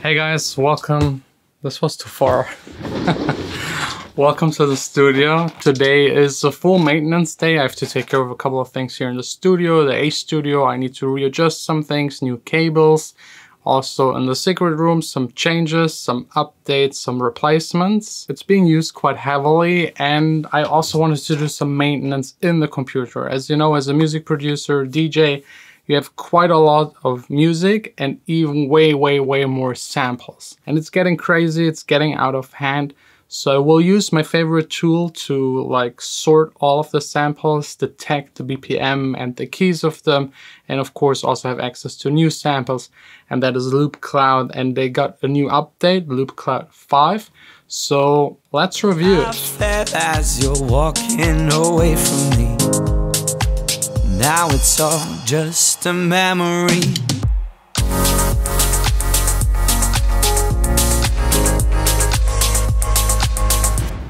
Hey guys, welcome. This was too far. Welcome to the studio. Today is a full maintenance day. I have to take care of a couple of things here in the studio, the A studio. I need to readjust some things, new cables. Also in the secret room, some changes, some updates, some replacements. It's being used quite heavily, and I also wanted to do some maintenance in the computer. As you know, as a music producer, DJ, you have quite a lot of music and even way more samples. And it's getting crazy, it's getting out of hand. So I will use my favorite tool to sort all of the samples, detect the BPM and the keys of them, and of course also have access to new samples, and that is LOOPCLOUD, and they got a new update, LOOPCLOUD 5. So let's review it. I felt as you're walking away from me. Now it's all just a memory.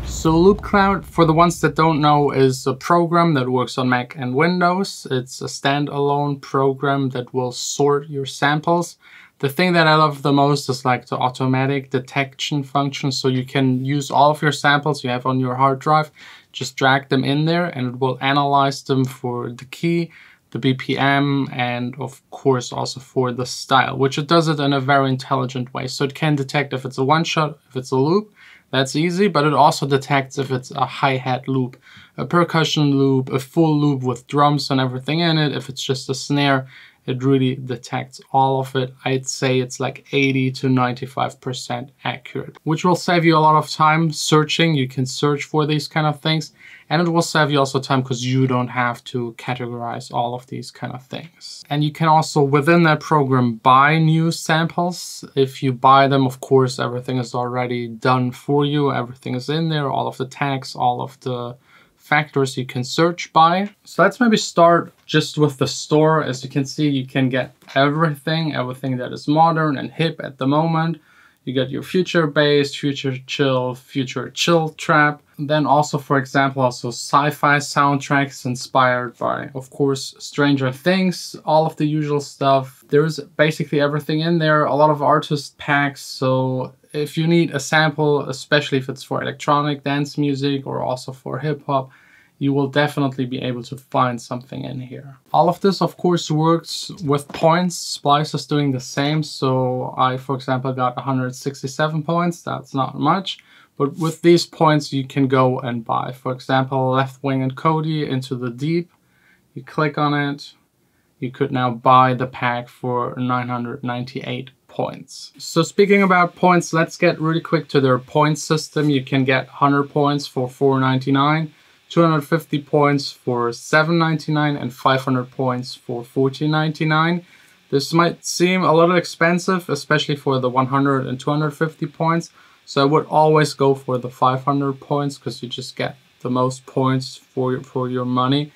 So LOOPCLOUD, for the ones that don't know, is a program that works on Mac and Windows. It's a standalone program that will sort your samples. The thing that I love the most is the automatic detection function. So you can use all of your samples you have on your hard drive, just drag them in there and it will analyze them for the key, the BPM, and of course also for the style, which it does it in a very intelligent way. So it can detect if it's a one shot, if it's a loop. That's easy, but it also detects if it's a hi-hat loop, a percussion loop, a full loop with drums and everything in it. If it's just a snare, it really detects all of it. I'd say it's 80 to 95% accurate, which will save you a lot of time searching. You can search for these kind of things, and it will save you also time because you don't have to categorize all of these kind of things. And you can also, within that program, buy new samples. If you buy them, of course, everything is already done for you. Everything is in there, all of the tags, all of the factors you can search by. So let's maybe start just with the store. As you can see, you can get everything that is modern and hip at the moment. You get your future bass, future chill trap. Then also, for example, also sci-fi soundtracks inspired by, of course, Stranger Things, all of the usual stuff. There's basically everything in there, a lot of artist packs. So if you need a sample, especially if it's for electronic dance music or also for hip hop, you will definitely be able to find something in here. All of this, of course, works with points. Splice is doing the same. So I, for example, got 167 points. That's not much. But with these points, you can go and buy, for example, Left Wing and Cody Into the Deep. You click on it. You could now buy the pack for 998 points. So speaking about points, let's get really quick to their point system. You can get 100 points for $4.99, 250 points for $7.99, and 500 points for $14.99. This might seem a little expensive, especially for the 100 and 250 points. So I would always go for the 500 points because you just get the most points for your money.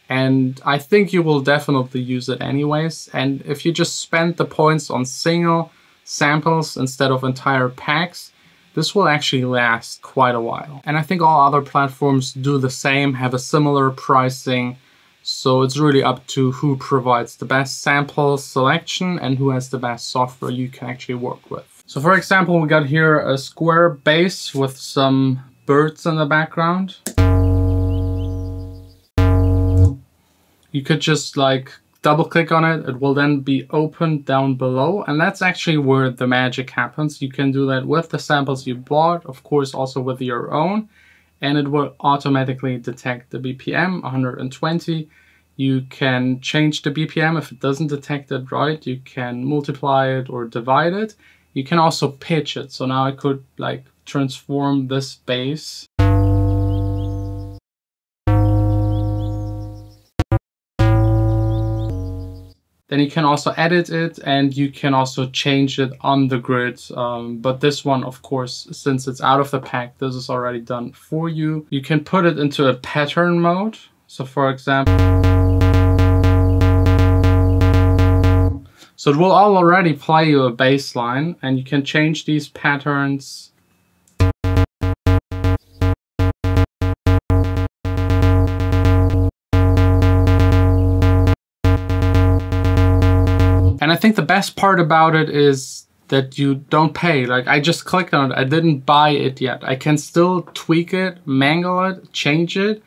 And I think you will definitely use it anyways. And if you just spend the points on single samples instead of entire packs, this will actually last quite a while. And I think all other platforms do the same, have a similar pricing. So it's really up to who provides the best sample selection and who has the best software you can actually work with. So for example, we got here a square bass with some birds in the background. You could just double click on it. It will then be opened down below. And that's actually where the magic happens. You can do that with the samples you bought, of course, also with your own. And it will automatically detect the BPM, 120. You can change the BPM if it doesn't detect it right. You can multiply it or divide it. You can also pitch it. So now I could transform this bass. Then you can also edit it, and you can also change it on the grid. But this one, of course, since it's out of the pack, this is already done for you. You can put it into a pattern mode. So for example, so it will already play you a bass line, and you can change these patterns. And I think the best part about it is that you don't pay. Like, I just clicked on it, I didn't buy it yet. I can still tweak it, mangle it, change it,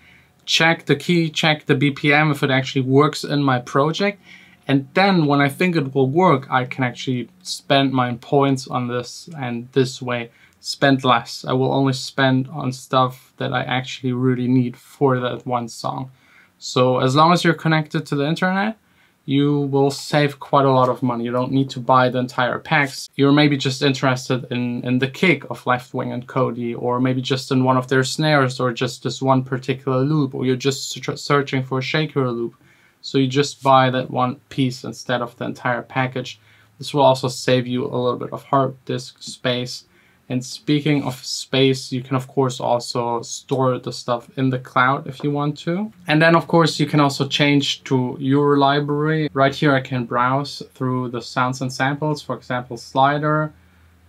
check the key, check the BPM if it actually works in my project. And then when I think it will work, I can actually spend my points on this, and this way spend less. I will only spend on stuff that I actually really need for that one song. So as long as you're connected to the internet, you will save quite a lot of money. You don't need to buy the entire packs. You're maybe just interested in the kick of Left Wing and Cody, or maybe just in one of their snares, or just this one particular loop, or you're just searching for a shaker loop. So you just buy that one piece instead of the entire package. This will also save you a little bit of hard disk space. And speaking of space, you can of course also store the stuff in the cloud if you want to. And then of course you can also change to your library. Right here I can browse through the sounds and samples. For example, slider.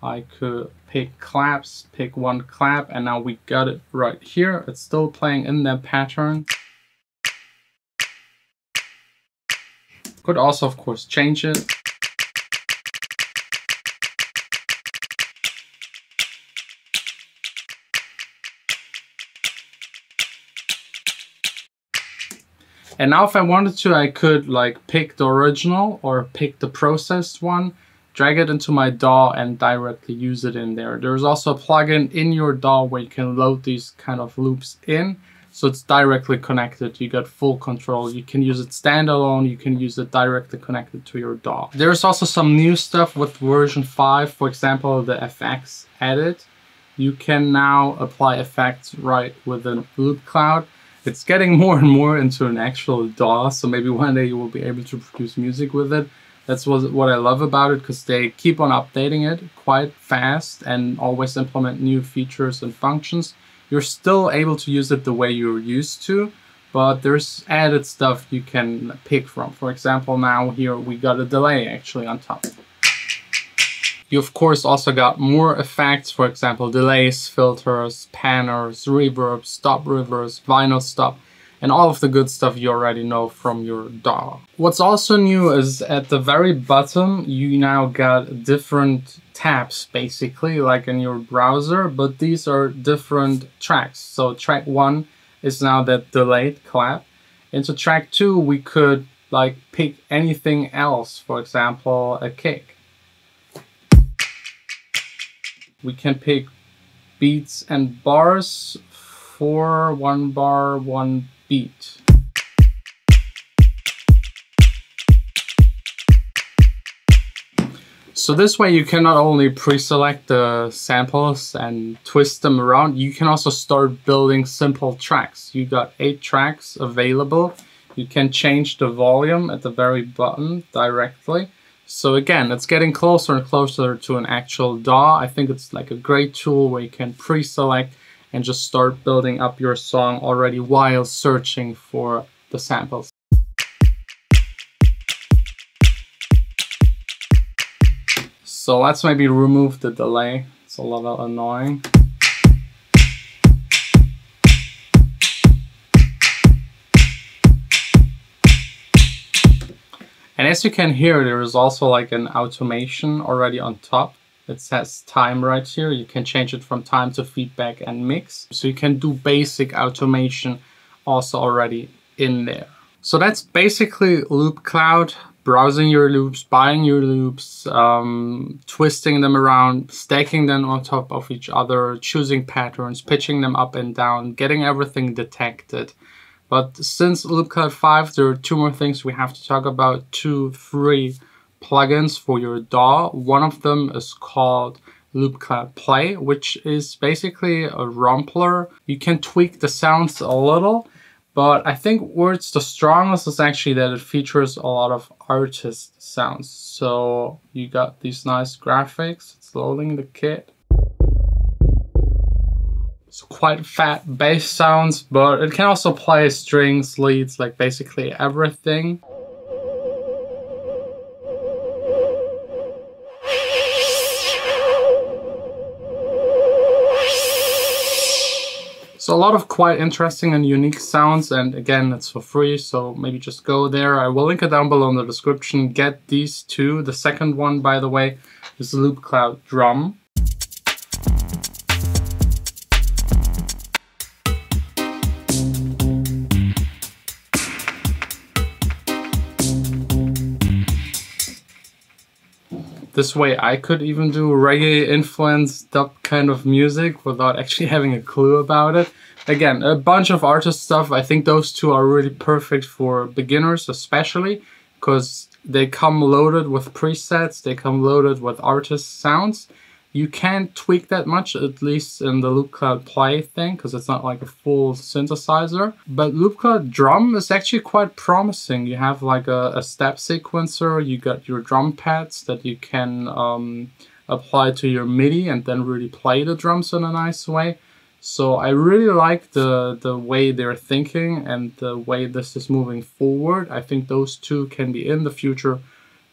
I could pick claps, pick one clap, and now we got it right here. It's still playing in that pattern. Could also of course change it. And now if I wanted to, I could like pick the original or pick the processed one, drag it into my DAW and directly use it in there. There's also a plugin in your DAW where you can load these kind of loops in. So it's directly connected. You got full control. You can use it standalone. You can use it directly connected to your DAW. There's also some new stuff with version 5. For example, the FX edit. You can now apply effects right within LOOPCLOUD. It's getting more and more into an actual DAW, so maybe one day you will be able to produce music with it. That's what I love about it, because they keep on updating it quite fast and always implement new features and functions. You're still able to use it the way you're used to, but there's added stuff you can pick from. For example, now here we got a delay actually on top. You of course also got more effects, for example, delays, filters, panners, reverb, stop reverse, vinyl stop, and all of the good stuff you already know from your DAW. What's also new is at the very bottom, you now got different tabs, basically, like in your browser, but these are different tracks. So track 1 is now that delayed clap. Into track 2, we could like pick anything else, for example, a kick. We can pick beats and bars for 1 bar, 1 beat. So this way you can not only pre-select the samples and twist them around, you can also start building simple tracks. You got 8 tracks available. You can change the volume at the very bottom directly. So again, it's getting closer and closer to an actual DAW. I think it's like a great tool where you can pre-select and just start building up your song already while searching for the samples. So let's maybe remove the delay. It's a little annoying. And as you can hear, there is also like an automation already on top. It says time right here. You can change it from time to feedback and mix. So you can do basic automation also already in there. So that's basically LOOPCLOUD. Browsing your loops, buying your loops, twisting them around, stacking them on top of each other, choosing patterns, pitching them up and down, getting everything detected. But since LOOPCLOUD 5, there are 2 more things we have to talk about, 2 free plugins for your DAW. One of them is called LOOPCLOUD Play, which is basically a rumpler. You can tweak the sounds a little, but I think where it's the strongest is actually that it features a lot of artist sounds. So you got these nice graphics. It's loading the kit. It's quite fat bass sounds, but it can also play strings, leads, like basically everything. So a lot of quite interesting and unique sounds, and again, it's for free, so maybe just go there. I will link it down below in the description. Get these 2. The second one, by the way, is LOOPCLOUD Drum. This way I could even do reggae influenced dub kind of music without actually having a clue about it. Again, a bunch of artist stuff. I think those two are really perfect for beginners, especially because they come loaded with presets, they come loaded with artist sounds. You can't tweak that much, at least in the LOOPCLOUD Play thing, because it's not like a full synthesizer. But LOOPCLOUD Drum is actually quite promising. You have like a step sequencer, you got your drum pads that you can apply to your MIDI and then really play the drums in a nice way. So I really like the way they're thinking and the way this is moving forward. I think those two can be in the future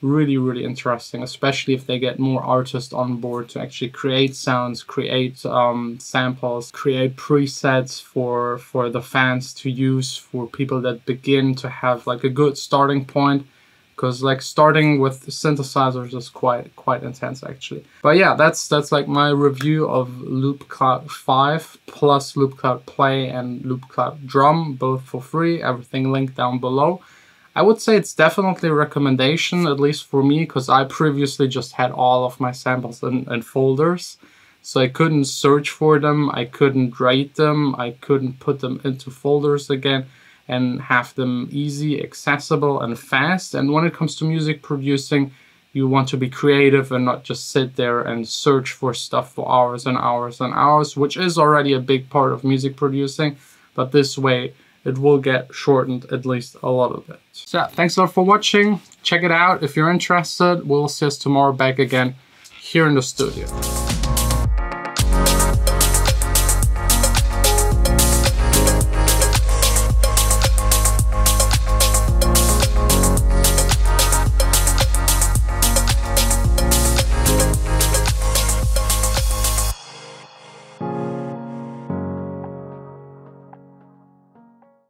really, really interesting, especially if they get more artists on board to actually create sounds, create samples, create presets for the fans to use, for people that begin to have like a good starting point. Because like starting with synthesizers is quite intense actually. But yeah, that's like my review of LOOPCLOUD 5 plus LOOPCLOUD Play and LOOPCLOUD Drum, both for free, everything linked down below. I would say it's definitely a recommendation, at least for me, because I previously just had all of my samples in folders. So I couldn't search for them, I couldn't rate them, I couldn't put them into folders again and have them easy, accessible, and fast. And when it comes to music producing, you want to be creative and not just sit there and search for stuff for hours and hours and hours, which is already a big part of music producing, but this way it will get shortened at least a little bit. So thanks a lot for watching. Check it out if you're interested. We'll see us tomorrow back again here in the studio.